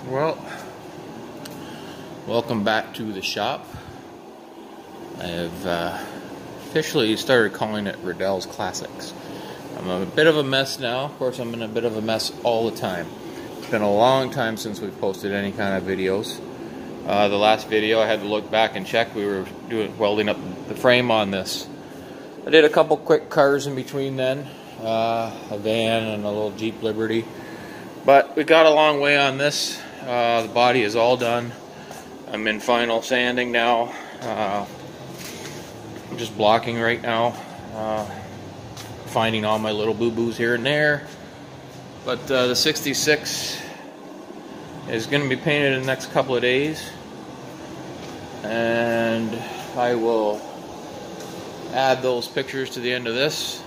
Well, welcome back to the shop. I have officially started calling it Riddell's Classics. I'm a bit of a mess now. Of course, I'm in a bit of a mess all the time. It's been a long time since we've posted any kind of videos. The last video, I had to look back and check. We were welding up the frame on this. I did a couple quick cars in between then. A van and a little Jeep Liberty. But we got a long way on this. The body is all done. I'm in final sanding now. I'm just blocking right now. Finding all my little boo-boos here and there. But the 66 is going to be painted in the next couple of days. And I will add those pictures to the end of this.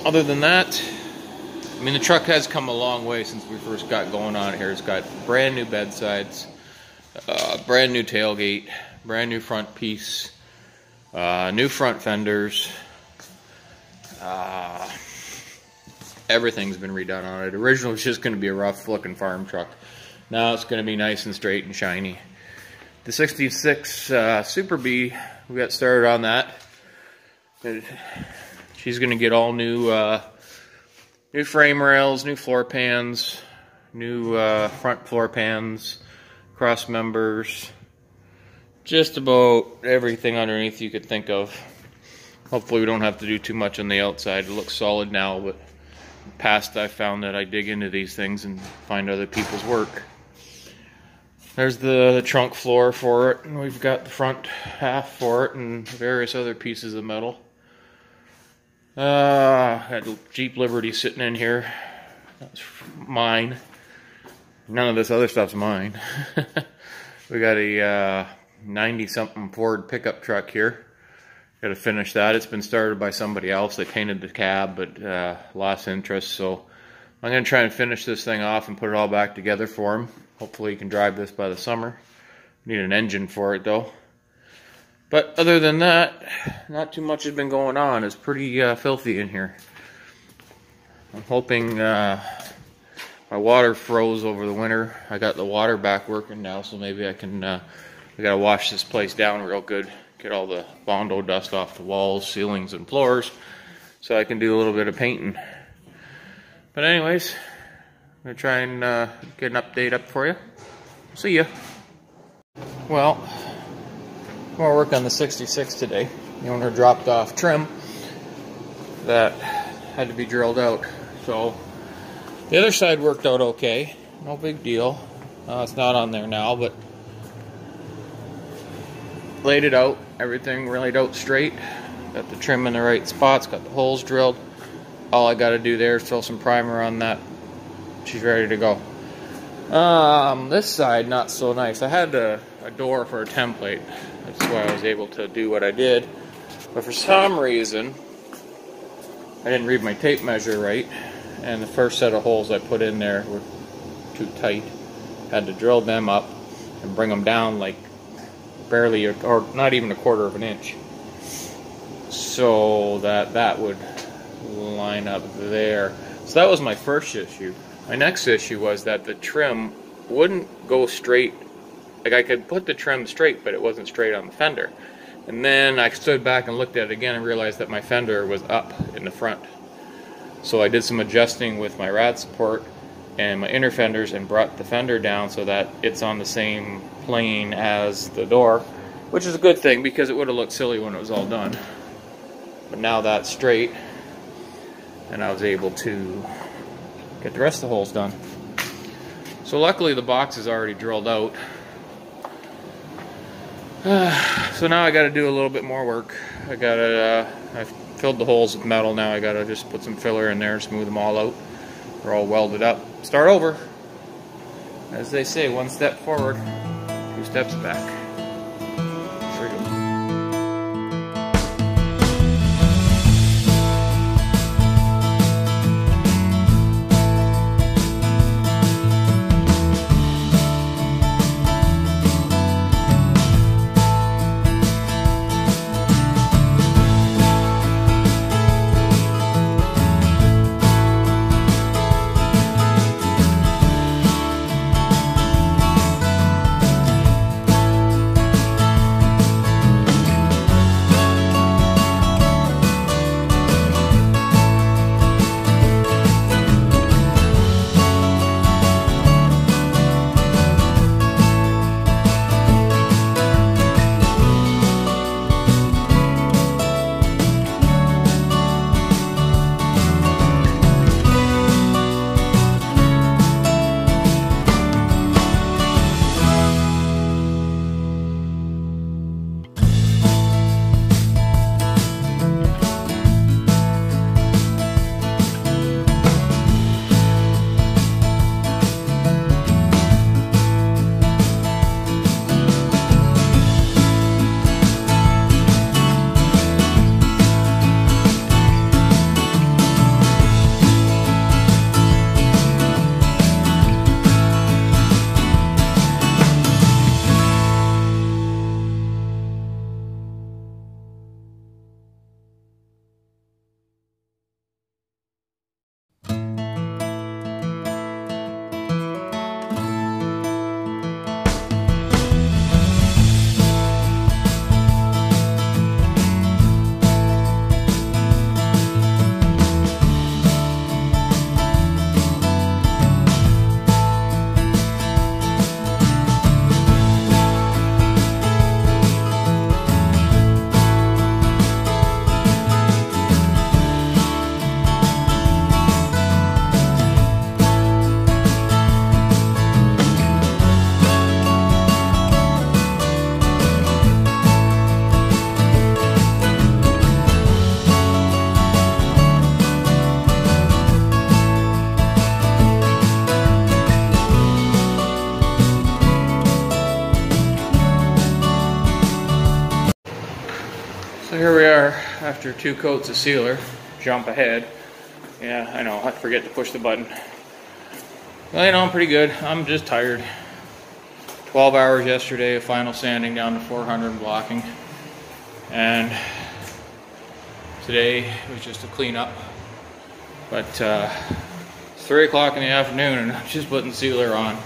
Other than that, I mean, the truck has come a long way since we first got going on here. It's got brand new bedsides, brand new tailgate, brand new front piece, new front fenders. Everything's been redone on it. Originally it was just going to be a rough looking farm truck. Now it's going to be nice and straight and shiny. The 66 Super B, we got started on that. She's going to get all new new frame rails, new floor pans, new front floor pans, cross members, just about everything underneath you could think of. Hopefully we don't have to do too much on the outside. It looks solid now, but in the past I found that I dig into these things and find other people's work. There's the trunk floor for it, and we've got the front half for it and various other pieces of metal. I had a Jeep Liberty sitting in here. That's mine. None of this other stuff's mine. We got a 90-something Ford pickup truck here. Got to finish that. It's been started by somebody else. They painted the cab, but lost interest. So I'm going to try and finish this thing off and put it all back together for him. Hopefully he can drive this by the summer. Need an engine for it though. But other than that, not too much has been going on. It's pretty filthy in here. I'm hoping my water froze over the winter. I got the water back working now, so maybe I can. I gotta wash this place down real good, get all the Bondo dust off the walls, ceilings, and floors, so I can do a little bit of painting. But anyways, I'm gonna try and get an update up for you. See ya. Well, I'm going to work on the 66 today. The owner dropped off trim that had to be drilled out. So the other side worked out okay. No big deal. It's not on there now, but laid it out. Everything laid out straight. Got the trim in the right spots. Got the holes drilled. All I got to do there is throw some primer on that. She's ready to go. This side, not so nice. I had a door for a template. That's why I was able to do what I did. But for some reason, I didn't read my tape measure right, and the first set of holes I put in there were too tight. Had to drill them up and bring them down like barely, or not even a quarter of an inch, so that would line up there. So that was my first issue. My next issue was that the trim wouldn't go straight. Like, I could put the trim straight, but it wasn't straight on the fender. And then I stood back and looked at it again and realized that my fender was up in the front. So I did some adjusting with my rad support and my inner fenders and brought the fender down so that it's on the same plane as the door, which is a good thing because it would have looked silly when it was all done. But now that's straight, and I was able to get the rest of the holes done. So luckily the box is already drilled out. So now I got to do a little bit more work. I've filled the holes with metal. Now I got to just put some filler in there and smooth them all out. They're all welded up. Start over. As they say, one step forward, 2 steps back. There we go. after 2 coats of sealer. Jump ahead. Yeah, I know, I forget to push the button. Well, you know, I'm pretty good. I'm just tired. 12 hours yesterday of final sanding down to 400 blocking. And today was just a cleanup. But it's 3 o'clock in the afternoon and I'm just putting sealer on.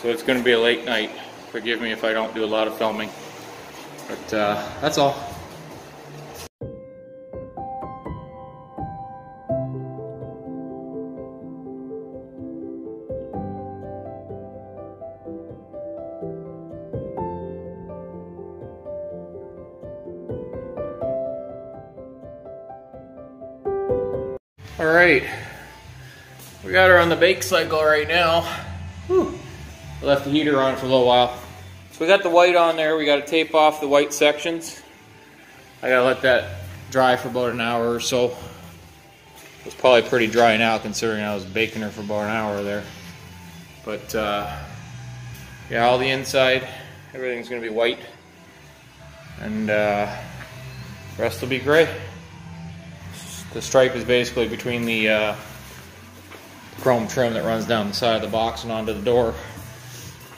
So it's going to be a late night. Forgive me if I don't do a lot of filming. But that's all. All right, we got her on the bake cycle right now. Whew. I left the heater on for a little while. So we got the white on there. We got to tape off the white sections. I gotta let that dry for about an hour or so. It's probably pretty dry now considering I was baking her for about an hour there. But yeah, all the inside, everything's gonna be white. And the rest will be gray. The stripe is basically between the chrome trim that runs down the side of the box and onto the door.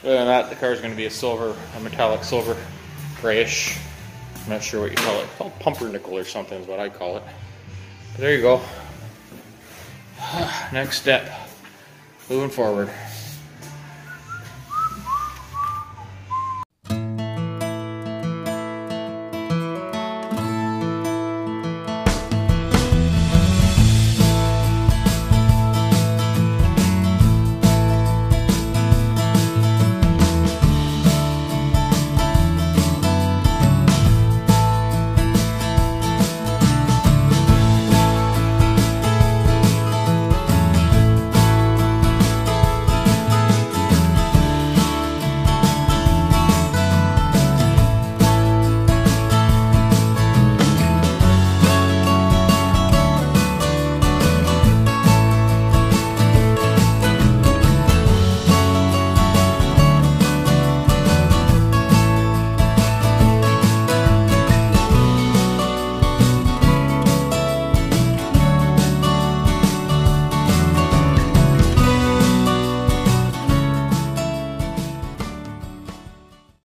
Other than that, the car is going to be a metallic silver, grayish. I'm not sure what you call it. It's called pumpernickel or something is what I call it. But there you go. Next step, moving forward.